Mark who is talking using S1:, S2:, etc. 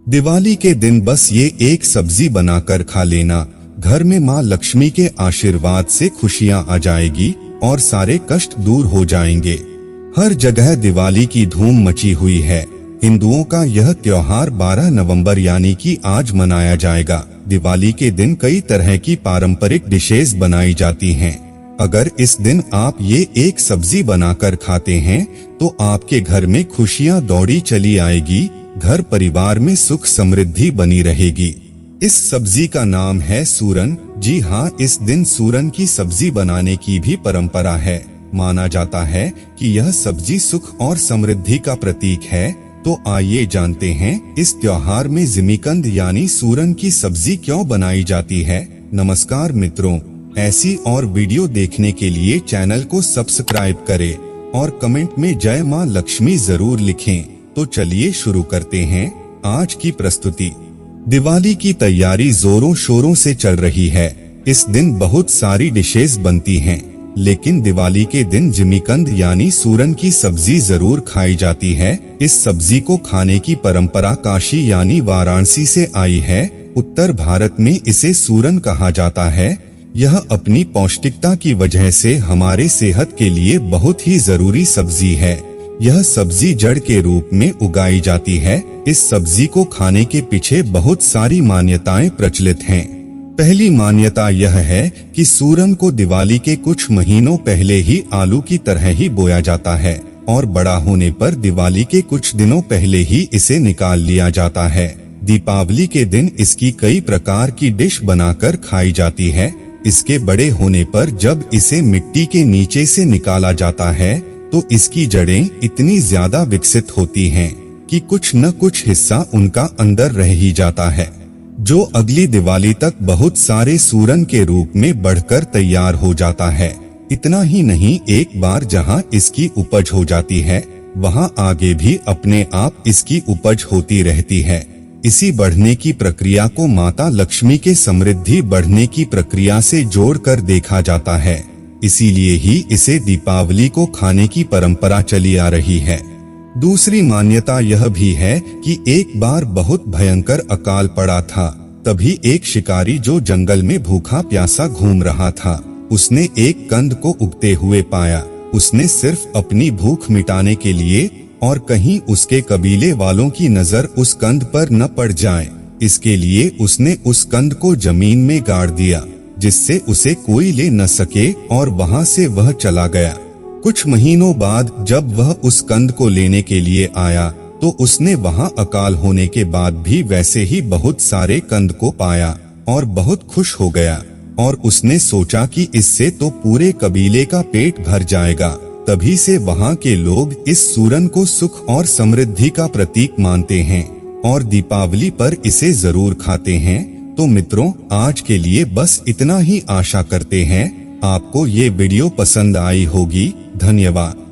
S1: दिवाली के दिन बस ये एक सब्जी बनाकर खा लेना, घर में माँ लक्ष्मी के आशीर्वाद से खुशियाँ आ जाएगी और सारे कष्ट दूर हो जाएंगे। हर जगह दिवाली की धूम मची हुई है। हिंदुओं का यह त्योहार 12 नवंबर यानी कि आज मनाया जाएगा। दिवाली के दिन कई तरह की पारंपरिक डिशेज बनाई जाती हैं। अगर इस दिन आप ये एक सब्जी बनाकर खाते हैं तो आपके घर में खुशियाँ दौड़ी चली आएगी, घर परिवार में सुख समृद्धि बनी रहेगी। इस सब्जी का नाम है सूरन। जी हाँ, इस दिन सूरन की सब्जी बनाने की भी परंपरा है। माना जाता है कि यह सब्जी सुख और समृद्धि का प्रतीक है। तो आइए जानते हैं इस त्योहार में जिमीकंद यानी सूरन की सब्जी क्यों बनाई जाती है। नमस्कार मित्रों, ऐसी और वीडियो देखने के लिए चैनल को सब्सक्राइब करें और कमेंट में जय मां लक्ष्मी जरूर लिखें। तो चलिए शुरू करते हैं आज की प्रस्तुति। दिवाली की तैयारी जोरों शोरों से चल रही है। इस दिन बहुत सारी डिशेस बनती हैं, लेकिन दिवाली के दिन जिमीकंद यानी सूरन की सब्जी जरूर खाई जाती है। इस सब्जी को खाने की परंपरा काशी यानी वाराणसी से आई है। उत्तर भारत में इसे सूरन कहा जाता है। यह अपनी पौष्टिकता की वजह से हमारे सेहत के लिए बहुत ही जरूरी सब्जी है। यह सब्जी जड़ के रूप में उगाई जाती है। इस सब्जी को खाने के पीछे बहुत सारी मान्यताएं प्रचलित हैं। पहली मान्यता यह है कि सूरन को दिवाली के कुछ महीनों पहले ही आलू की तरह ही बोया जाता है और बड़ा होने पर दिवाली के कुछ दिनों पहले ही इसे निकाल लिया जाता है। दीपावली के दिन इसकी कई प्रकार की डिश बनाकर खाई जाती है। इसके बड़े होने पर जब इसे मिट्टी के नीचे से निकाला जाता है तो इसकी जड़ें इतनी ज्यादा विकसित होती हैं कि कुछ न कुछ हिस्सा उनका अंदर रह ही जाता है, जो अगली दिवाली तक बहुत सारे सूरन के रूप में बढ़कर तैयार हो जाता है। इतना ही नहीं, एक बार जहां इसकी उपज हो जाती है वहां आगे भी अपने आप इसकी उपज होती रहती है। इसी बढ़ने की प्रक्रिया को माता लक्ष्मी के समृद्धि बढ़ने की प्रक्रिया से जोड़कर देखा जाता है। इसीलिए ही इसे दीपावली को खाने की परंपरा चली आ रही है। दूसरी मान्यता यह भी है कि एक बार बहुत भयंकर अकाल पड़ा था। तभी एक शिकारी जो जंगल में भूखा प्यासा घूम रहा था, उसने एक कंद को उगते हुए पाया। उसने सिर्फ अपनी भूख मिटाने के लिए और कहीं उसके कबीले वालों की नजर उस कंद पर न पड़ जाए, इसके लिए उसने उस कंद को जमीन में गाड़ दिया, जिससे उसे कोई ले न सके और वहां से वह चला गया। कुछ महीनों बाद जब वह उस कंद को लेने के लिए आया तो उसने वहां अकाल होने के बाद भी वैसे ही बहुत सारे कंद को पाया और बहुत खुश हो गया और उसने सोचा कि इससे तो पूरे कबीले का पेट भर जाएगा। तभी से वहां के लोग इस सूरन को सुख और समृद्धि का प्रतीक मानते हैं और दीपावली पर इसे जरूर खाते हैं। तो मित्रों, आज के लिए बस इतना ही। आशा करते हैं आपको ये वीडियो पसंद आई होगी। धन्यवाद।